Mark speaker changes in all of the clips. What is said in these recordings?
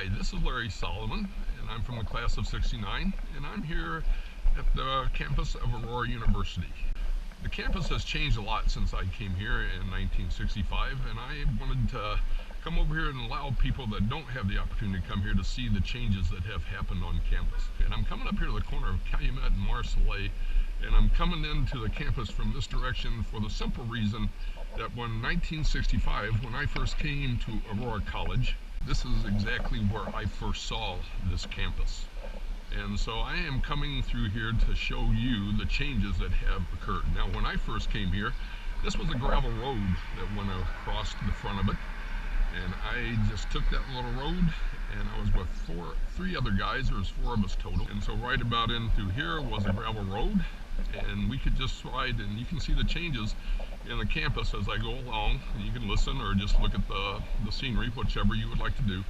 Speaker 1: Hi, this is Larry Solomon, and I'm from the class of '69, and I'm here at the campus of Aurora University. The campus has changed a lot since I came here in 1965, and I wanted to come over here and allow people that don't have the opportunity to come here to see the changes that have happened on campus. And I'm coming up here to the corner of Calumet and Marsolet, and I'm coming into the campus from this direction for the simple reason that when 1965, when I first came to Aurora College, this is exactly where I first saw this campus. And so I am coming through here to show you the changes that have occurred. Now, when I first came here, this was a gravel road that went across the front of it. And I just took that little road, and I was with three other guys. There was four of us total. And so right about in through here was a gravel road, and we could just ride, and you can see the changes in the campus as I go along. And you can listen or just look at the scenery, whichever you would like to do.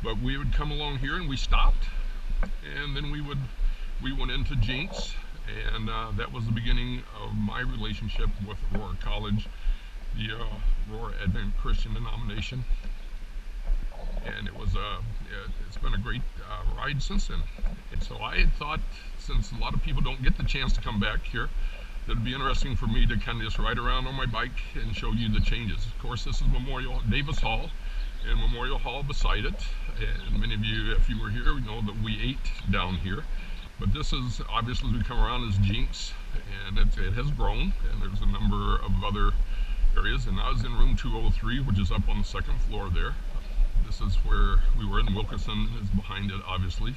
Speaker 1: But we would come along here and we stopped, and then we went into Jenks, and that was the beginning of my relationship with Aurora College, the Aurora Advent Christian denomination. And it's been a great ride since then. And so I had thought, since a lot of people don't get the chance to come back here, that it'd be interesting for me to kind of just ride around on my bike and show you the changes. Of course, this is Memorial Davis Hall, and Memorial Hall beside it. And many of you, if you were here, know that we ate down here. But this is, obviously, as we come around, is Jenks, and it has grown, and there's a number of other areas. And I was in room 203, which is up on the second floor there. This is where we were, and Wilkerson is behind it, obviously.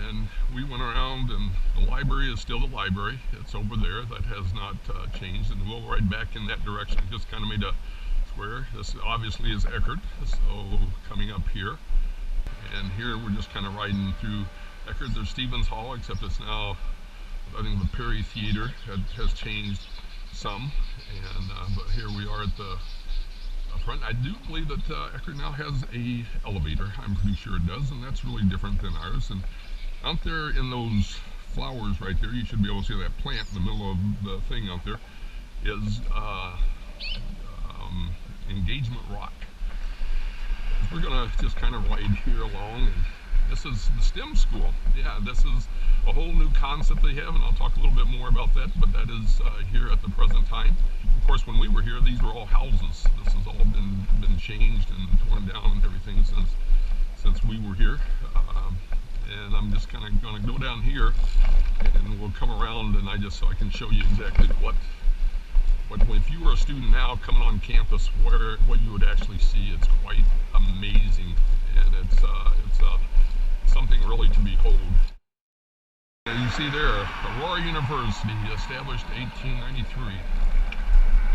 Speaker 1: And we went around, and the library is still the library. It's over there. That has not changed, and we'll ride back in that direction. Just kind of made a square. This obviously is Eckerd, so coming up here. And here we're just kind of riding through Eckerd. There's Stevens Hall, except it's now, I think, the Perry Theater has changed some. And but here we are at the front. I do believe that Eckerd now has a elevator. I'm pretty sure it does, and that's really different than ours. And out there in those flowers right there, you should be able to see that plant in the middle of the thing out there, is Engagement Rock. We're gonna just kind of ride here along, and this is the STEM school. Yeah, this is a whole new concept they have, and I'll talk a little bit more about that, but that is here at the present time. Of course, when we were here, these were all houses. This has all been changed and torn down and everything since we were here. And I'm just kind of going to go down here, and we'll come around, and so I can show you exactly what if you were a student now coming on campus, what you would actually see. It's quite amazing, and it's something really to behold. And you see there, Aurora University, established 1893.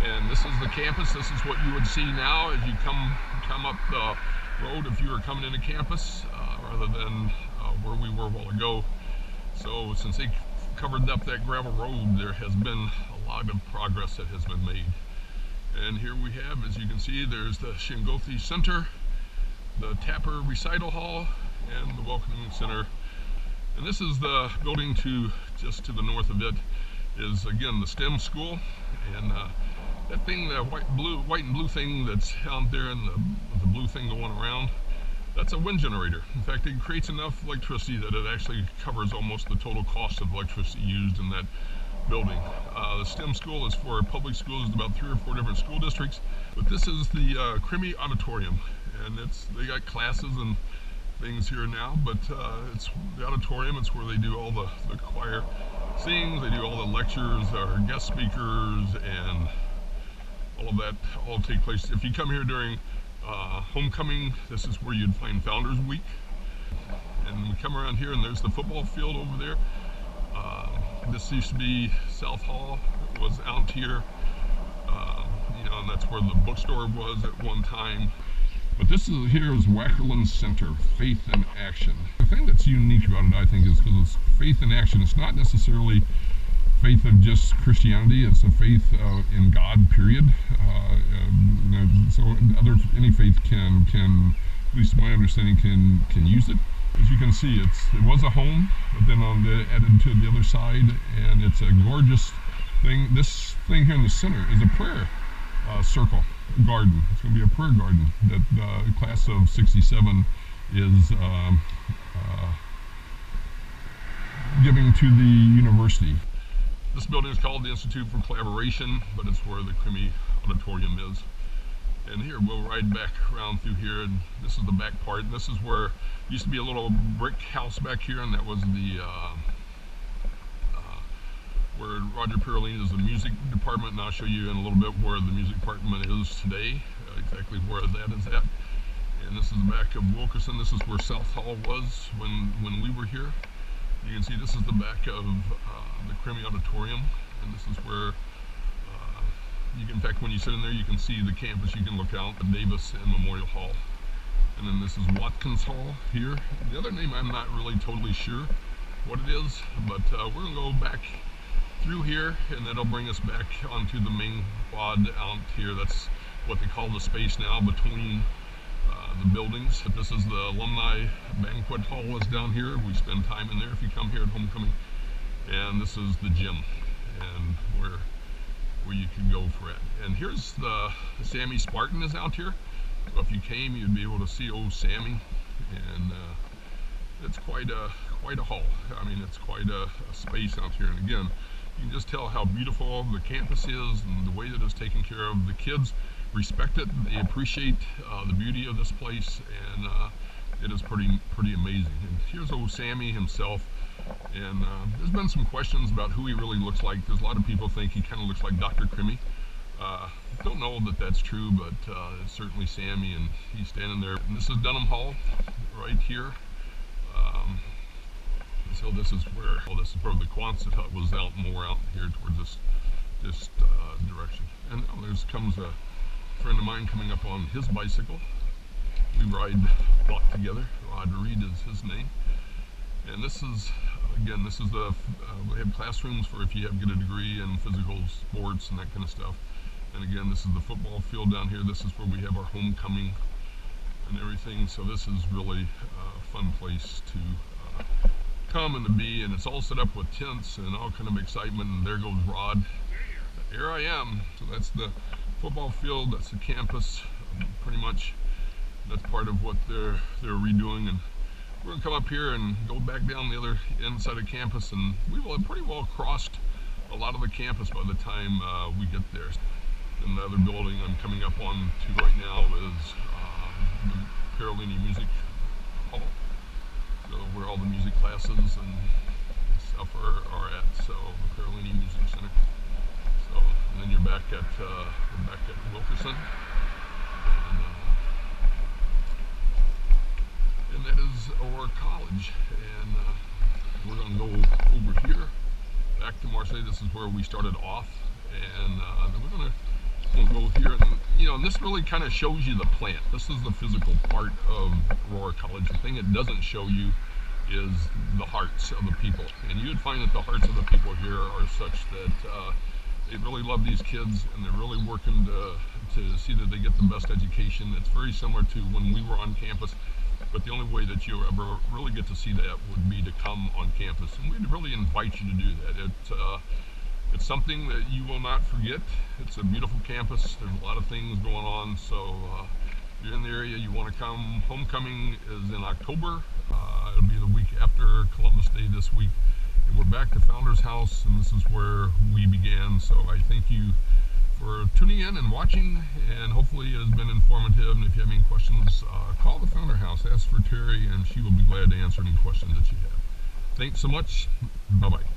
Speaker 1: And this is the campus. This is what you would see now as you come up the road if you were coming into campus, rather than where we were a while ago. So since they covered up that gravel road, there has been a lot of progress that has been made. And here we have, as you can see, there's the Shingothi Center, the Tapper Recital Hall, and the Welcoming Center. And this is the building just to the north of it is, again, the STEM school. And that thing, the white and blue thing that's out there, and the blue thing going around, that's a wind generator. In fact, it creates enough electricity that it actually covers almost the total cost of electricity used in that building. The STEM school is for public schools, about 3 or 4 different school districts. But this is the Crimi Auditorium, and they got classes and things here now, but it's the auditorium. It's where they do all the choir sings, they do all the lectures, our guest speakers, and all of that all take place. If you come here during homecoming, this is where you'd find Founders Week. And we come around here, and there's the football field over there. This used to be South Hall. It was out here, and that's where the bookstore was at one time. But here is Wackerland Center, Faith in Action. The thing that's unique about it, I think, is because it's faith in action. It's not necessarily faith of just Christianity. It's a faith in God, period. So any faith can, at least my understanding, can use it. As you can see, it was a home, but then added to the other side, and it's a gorgeous thing. This thing here in the center is a prayer circle garden. It's going to be a prayer garden that the class of '67 is giving to the university. This building is called the Institute for Collaboration, but it's where the Crimi Auditorium is. And here we'll ride back around through here, and this is the back part. And this is where used to be a little brick house back here, and that was the where Roger Pirolini is the music department, and I'll show you in a little bit where the music department is today, exactly where that is at. And this is the back of Wilkerson. This is where South Hall was when we were here. You can see this is the back of the Crimi Auditorium, and this is where you can, in fact, when you sit in there, you can see the campus. You can look out at Davis and Memorial Hall. And then this is Watkins Hall here. The other name I'm not really totally sure what it is, but we're going to go back through here, and that'll bring us back onto the main quad out here. That's what they call the space now between the buildings. But this is the alumni banquet hall is down here. We spend time in there if you come here at homecoming. And this is the gym, and where you can go for it. And here's the Sammy Spartan is out here. So if you came, you'd be able to see old Sammy, and it's quite a hall. I mean, it's quite a space out here. And again, you can just tell how beautiful the campus is and the way that it's taken care of. The kids respect it. They appreciate the beauty of this place, and it is pretty amazing. And here's old Sammy himself. And there's been some questions about who he really looks like. There's a lot of people think he kind of looks like Dr. Crimi. Don't know that that's true, but it's certainly Sammy, and he's standing there. And this is Dunham Hall right here. So this is where the Quonset hut was out here towards this direction. And there's comes a friend of mine coming up on his bicycle. We ride a lot together. Rod Reed is his name. And this is, again, this is we have classrooms for if you get a degree in physical sports and that kind of stuff. And again, this is the football field down here. This is where we have our homecoming and everything. So this is really a fun place to come and to be. And it's all set up with tents and all kind of excitement. And there goes Rod. Here I am. So that's the football field. That's the campus. Pretty much that's part of what they're redoing. And we're going to come up here and go back down the other inside of campus, and we will have pretty well crossed a lot of the campus by the time we get there. And the other building I'm coming up on to right now is the Pirolini Music Hall, so where all the music classes and stuff are at. So the Pirolini Music Center. So and then you're back at Wilkerson. And that is our college, and we're going to go over here back to Marseille. This is where we started off, and then we're going to go here, and and this really kind of shows you the plant. This is the physical part of Aurora College. The thing it doesn't show you is the hearts of the people, and you would find that the hearts of the people here are such that they really love these kids, and they're really working to see that they get the best education. It's very similar to when we were on campus. But the only way that you'll ever really get to see that would be to come on campus, and we'd really invite you to do that. It's something that you will not forget. It's a beautiful campus. There's a lot of things going on, so if you're in the area, you want to come. Homecoming is in October. It'll be the week after Columbus Day this week, and we're back to Founders House, and this is where we began. So I thank you for tuning in and watching, and hopefully it has been informative. And if you have any questions, call the Founder House, ask for Terry, and she will be glad to answer any questions that you have. Thanks so much. Bye-bye.